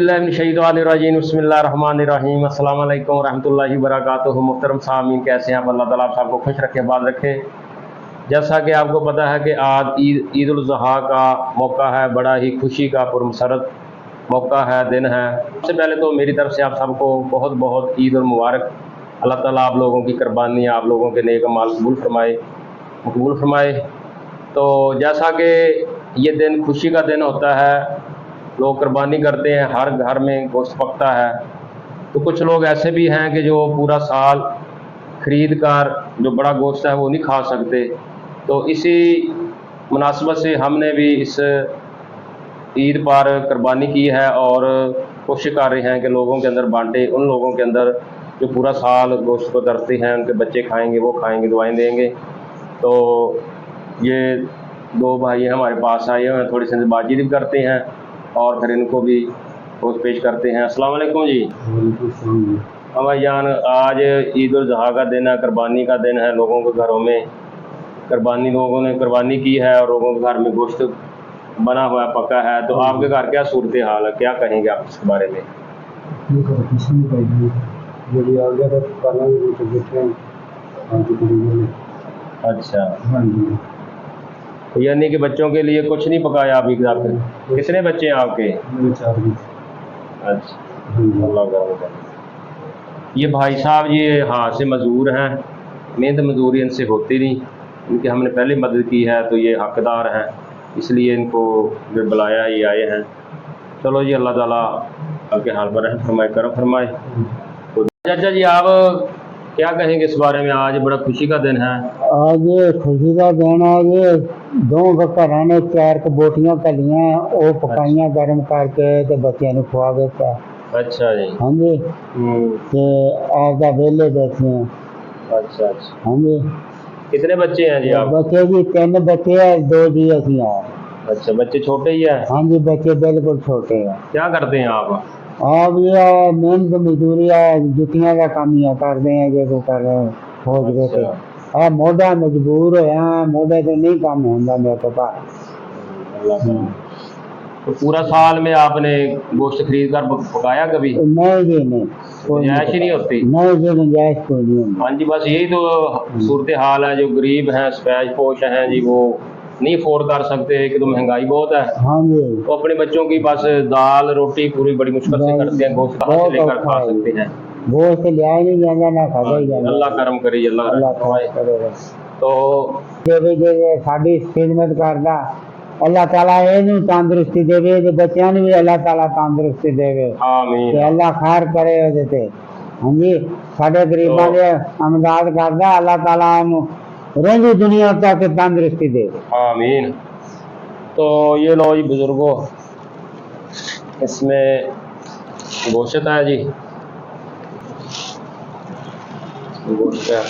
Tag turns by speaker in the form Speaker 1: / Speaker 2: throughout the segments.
Speaker 1: औज़ुबिल्लाहिमिनश्शैतानिर्रजीम बिस्मिल्लाहिर्रहमानिर्रहीम अस्सलाम वालेकुम रहमतुल्लाहि वबरकातुहू। मुहतरम सामीन, कैसे हैं आप? अल्लाह ताला आप सबको खुश रखे, बात रखे। जैसा कि आपको पता है कि आज ईद उल ज़ुहा का मौका है, बड़ा ही खुशी का पुरमसरत मौका है, दिन है। सबसे पहले तो मेरी तरफ से आप सबको बहुत बहुत ईद उल मुबारक। अल्लाह ताला आप लोगों की कुर्बानी, आप लोगों के नेक अमाल मकबूल फरमाए। तो जैसा कि ये दिन खुशी का दिन होता है, लोग कुर्बानी करते हैं, हर घर में गोश्त पकता है। तो कुछ लोग ऐसे भी हैं कि जो पूरा साल खरीद कर जो बड़ा गोश्त है वो नहीं खा सकते। तो इसी मुनासबत से हमने भी इस ईद पर कुर्बानी की है और कोशिश कर रहे हैं कि लोगों के अंदर बांटे, उन लोगों के अंदर जो पूरा साल गोश्त को तरसते हैं, उनके बच्चे खाएंगे, वो खाएंगे, दुआएं देंगे। तो ये दो भाई हमारे पास आए हैं, थोड़ी सी बातचीत भी करते हैं और फिर इनको भी गोश्त पेश करते हैं। अस्सलाम वालेकुम जी। हाँ भाई जान, आज ईद उल ज़ुहा का दिन है, कुर्बानी का दिन है। लोगों के घरों में लोगों ने कुर्बानी की है और लोगों के घर में गोश्त बना हुआ है, पका है। तो आपके घर क्या सूरत हाल है, क्या कहेंगे आप इसके बारे में? अच्छा, यानी कि बच्चों के लिए कुछ नहीं पकाया अभी आपके? कितने बच्चे हैं आपके? अच्छा, अल्लाह का। ये भाई साहब ये हाथ से मजदूर हैं, मेहनत मजदूरी इनसे होती नहीं, इनकी हमने पहले मदद की है तो ये हकदार हैं, इसलिए इनको जो बुलाया ये आए हैं। चलो जी, अल्लाह ताला आपके हाल पर रहम फरमाए, करम फरमाए। तो चाचा जी आप क्या कहेंगे इस बारे में? आज बड़ा खुशी का दिन है।
Speaker 2: आज खुशी का दिन है। ये दो घरों ने 4 बोटियां तलियां वो पकाइयां गर्म करके ते बच्चों को खुआ देता।
Speaker 1: अच्छा जी।
Speaker 2: हाँ जी। ते आपदा वेले बैठे हैं।
Speaker 1: अच्छा।
Speaker 2: हाँ जी।
Speaker 1: कितने बच्चे हैं जी आप?
Speaker 2: बच्चे जी 3 बच्चे हैं, 2 जी असी हैं।
Speaker 1: अच्छा, बच्चे छोटे ही है?
Speaker 2: हाँ जी, बच्चे बिल्कुल छोटे हैं।
Speaker 1: क्या करते हैं आप?
Speaker 2: ये मेहनत मजदूरी जुतियां का काम ही करते हैं जो कर रहे हैं खोज के। मोढ़ा मजबूर होया, मोढ़े तो नहीं काम होता मेरे को पास।
Speaker 1: तो पूरा साल में आपने गोश्त खरीद कर पकाया कभी?
Speaker 2: नहीं जी, नहीं,
Speaker 1: गुंजाइश ही नहीं होती।
Speaker 2: नहीं जी, गुंजाइश कोई नहीं होती।
Speaker 1: हाँ जी, बस यही तो सूरत हाल है। जो गरीब हैं, स्पैश पोश हैं जी, वो नहीं अफोर्ड कर सकते कि तो महंगाई बहुत है।
Speaker 2: हाँ जी।
Speaker 1: तो अपने बच्चों की बस दाल रोटी पूरी बड़ी मुश्किल से करते हैं, गोश्त कहाँ से लेकर खा सकते हैं?
Speaker 2: गोश्त लिया ही नहीं जाता, ना खाता ही जाता।
Speaker 1: अल्लाह करम करी, अल्लाह
Speaker 2: करेगा।
Speaker 1: तो
Speaker 2: जे साडी खिदमत करदा अल्लाह ताला इहनूं तंदुरुस्ती देवे, ते बच्चों भी अल्लाह ताला तंदुरुस्ती देवे।
Speaker 1: आमीन।
Speaker 2: ते अल्लाह खैर करे ओहदे ते। हाँ जी, साडे गरीबां दे अमदाद करदा, अल्लाह ताला इहनूं रंगी दुनिया तक तंदुरुस्ती देवे।
Speaker 1: आमीन। तो ये लो जी बुजुर्गों, इसमें गोश्त है जी, गोश्त है।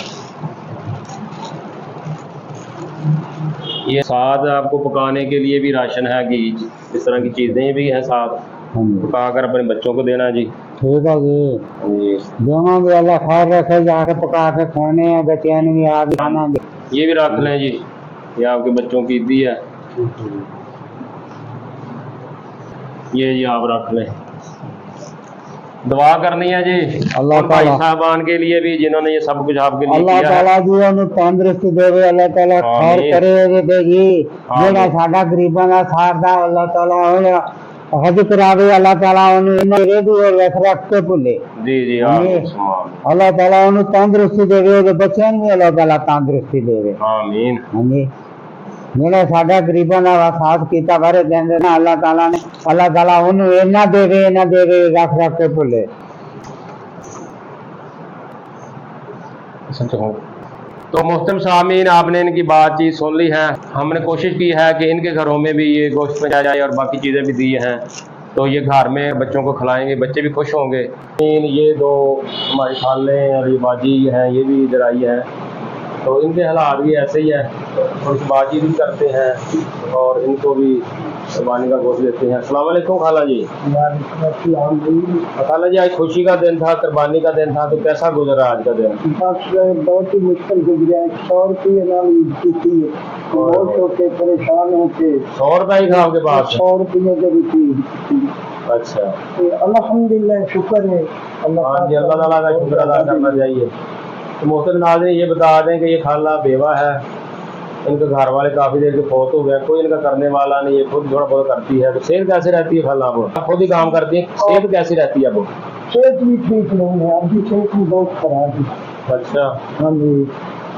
Speaker 1: ये साथ आपको पकाने के लिए भी राशन है कि इस तरह की चीज़ें भी हैं साथ, पका कर अपने बच्चों को देना जी।
Speaker 2: ठीक है जी, दोनों भी अल्लाह खैर रखे, जाके पका के खाने हैं, बच्चों ने भी आप खाना।
Speaker 1: ये भी रख लें जी, ये आपके बच्चों की ईदी है, ये जी आप रख लें। दुआ करनी है जी
Speaker 2: अल्लाह
Speaker 1: भाई साहबान के लिए भी जिन्होंने ये सब कुछ आपके लिए
Speaker 2: अल्लाह ताला जी उन्हें तंदुरुस्ती देवे, अल्लाह ताला खैर करे जी। जेड़ा साडा गरीबां दा साथ दा अल्लाह ताला हज करावे, अल्लाह ताला उन्हें रेडी और रख के भुले
Speaker 1: जी जी।
Speaker 2: अल्लाह ताला उन्हें तंदुरुस्ती देवे, ओदे बच्चों भी अल्लाह ताला तंदुरुस्ती देवे।
Speaker 1: आमीन।
Speaker 2: हाँ जी, जेड़ा साडा गरीबां दा साथ कीता बारे देंदे ना अल्लाह ताला उन्हें इन्ना देवे रख के भुले।
Speaker 1: तो मुहतरम सामीन, आपने इनकी बातचीत सुन ली है। हमने कोशिश की है कि इनके घरों में भी ये गोश्त पहुँचाया जाए और बाकी चीज़ें भी दी हैं, तो ये घर में बच्चों को खिलाएंगे, बच्चे भी खुश होंगे। ये दो हमारी खालें और ये बाजी हैं, ये भी इधर आई है। तो इनके हालात भी ऐसे ही है, थोड़ी सी बातचीत भी करते हैं और इनको भी कुर्बानी का गोश्त देते हैं। अस्सलाम वालेकुम खाला जी। खाला जी, आज खुशी का दिन था, कुर्बानी का दिन था, तो कैसा गुजरा आज का दिन?
Speaker 2: बहुत ही मुश्किल गुजरा। 100 रुपये बहुत होते परेशान होते।
Speaker 1: 100 रुपये ही था आपके पास?
Speaker 2: 100 रुपये
Speaker 1: अच्छा,
Speaker 2: अल्हम्दुलिल्लाह शुक्र है
Speaker 1: हाँ जी, अल्लाह ताला का शुक्र अदा करना चाहिए। तो मोहतरम नाज़रीन, ये बता दें कि ये खाला बेवा है, इनके घर वाले काफ़ी देर के फौत हो गए, कोई इनका करने वाला नहीं है, खुद थोड़ा बहुत करती है। तो सेहत कैसे रहती है खाला को? आप खुद ही काम करती है, सेहत कैसी रहती है अब?
Speaker 2: सेहत भी ठीक नहीं है, अभी सेहत भी बहुत खराब है।
Speaker 1: अच्छा,
Speaker 2: हाँ जी,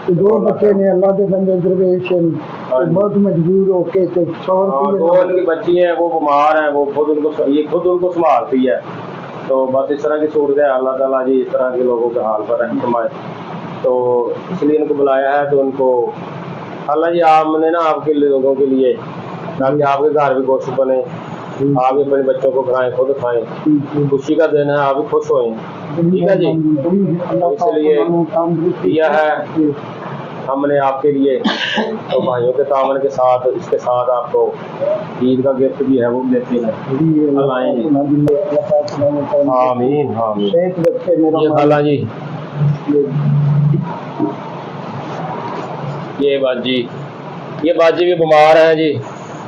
Speaker 2: तो दो बच्चे ने अल्लाह के बंदे दरवेश हैं, तो बहुत मजबूर होके तो 100
Speaker 1: हाँ, दो
Speaker 2: रुपये
Speaker 1: इनकी बच्ची हैं, वो बीमार हैं, वो खुद उनको संभालती है। तो बस इस तरह की सूरत है, अल्लाह ताला जी इस तरह के लोगों के हाल पर रहम फरमाए। तो इसलिए इनको बुलाया है, तो उनको अल्लाह जी आपने ना आपके लोगों के लिए, ताकि आपके घर भी गोश्त बने, आप भी अपने बच्चों को खिलाएं, खुद खाएं, खुशी का दिन है, आप भी खुश होएं। ठीक है जी, इसलिए दिया है हमने आपके लिए। तो भाइयों के तामन के साथ, इसके साथ आपको ईद का गिफ्ट भी है, वो भी देते हैं। आमीन आमीन। ये खाला जी, ये बाजी भी बीमार हैं जी,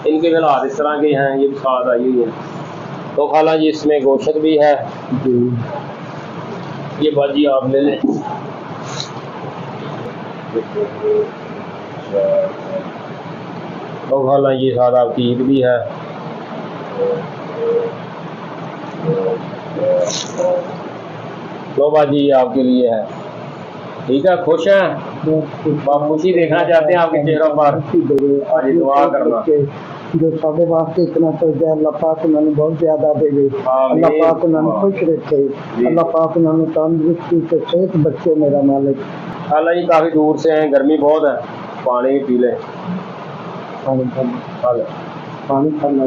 Speaker 1: इनके भी हालात इस तरह के हैं, ये भी साथ आई हुई है। तो खाला जी इसमें गोश्त भी है, ये बाजी आप ले लें। तो खाला ये साथ आपकी ईद भी है। लो बाजी ये आपके लिए है। ठीक है, खुश हैं आप? खुशी देखना चाहते हैं आपके चेहरों पर? आज दुआ करना
Speaker 2: जो साढ़े वास्ते इतना तो जाए, अल्लाह पाक उन्होंने बहुत ज्यादा दे दे, अल्लाह पाक उन्होंने खुश रखे, अल्लाह पाक उन्होंने तंदुरुस्ती से सेहत बच्चे मेरा मालिक।
Speaker 1: खाला जी काफ़ी दूर से हैं, गर्मी बहुत है, पानी भी पी लें।
Speaker 2: पानी खाना।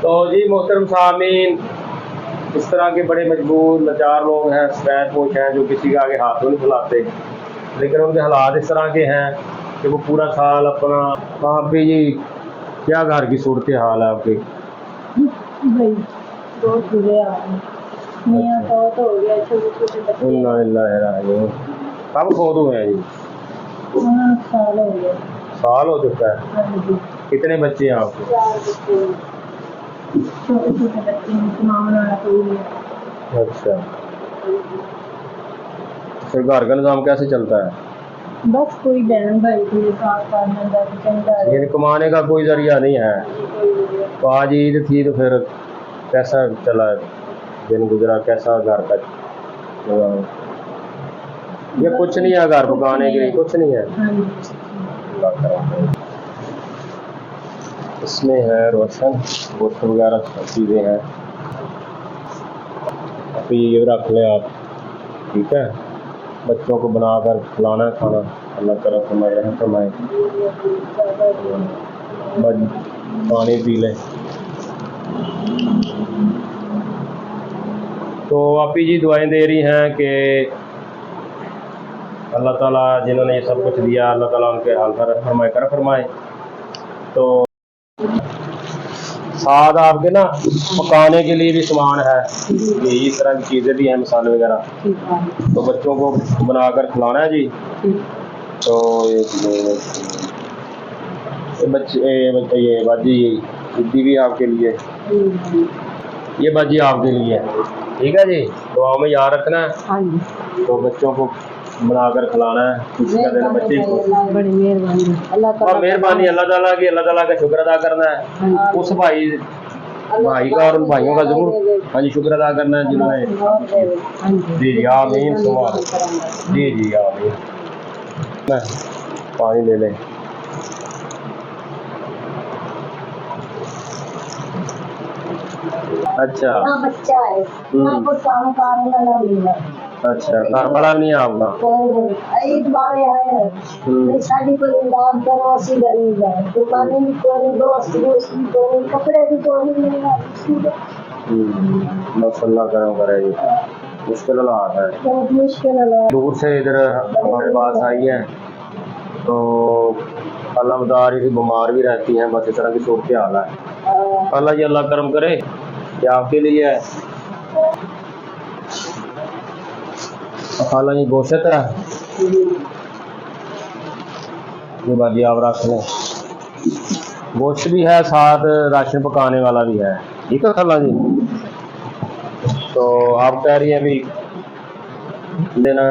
Speaker 1: तो जी मोहतरम सामीन, इस तरह के बड़े मजबूर लाचार लोग हैं, सफेद पोश हैं, जो किसी के आगे हाथ नहीं फैलाते, लेकिन उनके हालात इस तरह के हैं कि वो पूरा साल अपना। आप भी जी क्या घर की सूरत हाल है आपकी?
Speaker 3: भाई बहुत बुरे हाल हैं। मियाँ फौत हो गया, छोटे छोटे बच्चे हैं।
Speaker 1: कब फौत हुए हैं जी?
Speaker 3: साल हो गया।
Speaker 1: साल हो चुका है?
Speaker 3: हाँ जी,
Speaker 1: कितने बच्चे हैं आपके?
Speaker 3: 4 बच्चे हैं। छोटे छोटे बच्चे हैं, कमाने वाला कोई नहीं है।
Speaker 1: अच्छा, फिर घर का निज़ाम कैसे चलता है?
Speaker 3: बस कोई बहन भाई के साथ साथ चलता है।
Speaker 1: ये कमाने का कोई जरिया नहीं है। तो आज ईद थी, तो फिर कैसा चला दिन गुजरा, कैसा घर का? ये कुछ नहीं है, घर पकाने के लिए कुछ नहीं है।
Speaker 3: हाँ जी।
Speaker 1: इसमें है रोशन, गोश्त वगैरह सब चीज़ें हैं, तो ये रख लें आप। ठीक है, बच्चों को बनाकर खिलाना है खाना, अल्लाह तरफ फरमाए। पानी पी लें। तो आप ही जी दुआएं दे रही हैं कि अल्लाह ताला जिन्होंने ये सब कुछ दिया, अल्लाह ताला उनके हाल पर फरमाए, कर फरमाए। तो साथ आपके ना पकाने के लिए भी सामान है, ये इस तरह की चीज़ें भी हैं, मसाले वगैरह, तो बच्चों को बनाकर खिलाना है जी। तो ये बाजी बुद्धि भी आपके लिए, ये बाजी आपके लिए है। ठीक है जी, दुआ में याद रखना है।
Speaker 3: हाँ जी,
Speaker 1: तो बच्चों को बनाकर खिलाना है, खुशी का दिन बच्चे को।
Speaker 3: बड़ी मेहरबानी अल्लाह ताला।
Speaker 1: और मेहरबानी अल्लाह ताला की, अल्लाह ताला का शुक्र अदा करना है। उस भाई का और उन भाइयों का जरूर हाँ जी शुक्र अदा करना है जिन्होंने। जी जी आमीन, जी जी आमीन। पानी ले लें। अच्छा,
Speaker 3: बच्चा है, आपको काम करने मिला।
Speaker 1: अच्छा, घर बड़ा नहीं है आपका?
Speaker 3: एक बार है शादी को इंतजाम करो, ऐसी गरीब है, दुकानें भी कोई, दोस्त भी कोई, कपड़े भी कोई नहीं है।
Speaker 1: बस अल्लाह करम करे जी, मुश्किल हालात है,
Speaker 3: बहुत मुश्किल है।
Speaker 1: दूर से इधर हमारे पास आई है, तो अल्लाह बता रही थी बीमार भी रहती हैं, बस इस तरह की सूरत हाल है। अल्लाह जी अल्लाह करम करे, ये आपके लिए है। खाला जी गोश्त है, ये बाजी आप रख लें। गोश्त भी है, साथ राशन पकाने वाला भी है। ठीक है खाला जी, तो आप कह रही हैं अभी लेना है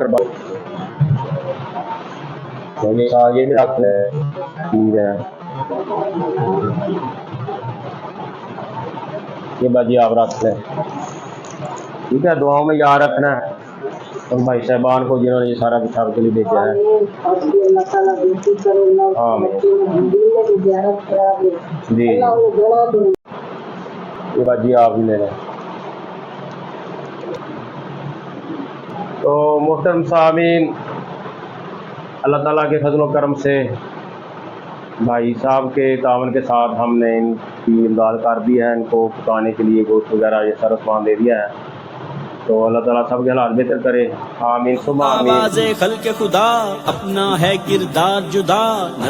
Speaker 1: तो ये भी रख ले। ठीक है, ये बाजी आप रख लें। ठीक है, दुआओं में याद रखना है और भाई साहबान को जिन्होंने ये सारा किताब के लिए भेजा है। जी, ये बाजी आप भी ले लें। तो मोहतरम सामीन, अल्लाह ताला के फजल व करम से भाई साहब के तावन के साथ हमने इनकी इमदाद कर दी है। इनको पकाने के लिए गोश्त वगैरह ये सारा सामान दे दिया है। तो अल्लाह ताला सबके हालात बेहतर करे, आमीन सुबह आमीन।
Speaker 4: आवाज़े खल्क़े खुदा अपना है किरदार जुदा,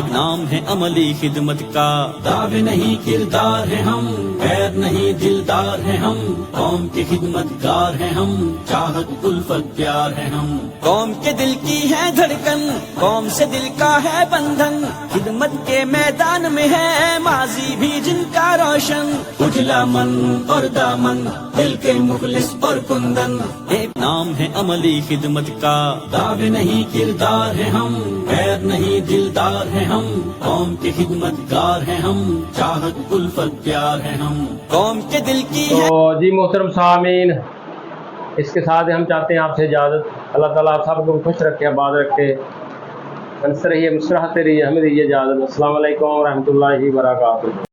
Speaker 4: नाम है अमली खिदमत का। दावे नहीं किरदार है हम, गैर नहीं दिलदार है हम, कौम के खिदमतगार है हम, चाहत उल्फत प्यार है हम। कौम के दिल की है धड़कन, कौम से दिल का है बंधन, खिदमत के मैदान में है माजी भी जिनका रोशन। उजला मन और दामन, दिल के मुखलिस और कुंदन, एक नाम है अमली खिदमत का। दावे नहीं किरदार है हम, गैर नहीं दिलदार है हम, कौम के खिदमतगार है हम, चाहत उल्फत प्यार है हम, कौम के दिल की है।
Speaker 1: तो जी मोहतरम सामीन, इसके साथ हम चाहते हैं आपसे इजाज़त। अल्लाह ताला आप सबको खुश रखे, आबाद रखे, हंस रहिए, मुस्कुराते रहिए, हमें दीजिए इजाज़त। अस्सलाम वालेकुम रहमतुल्लाहि व बरकातुहू।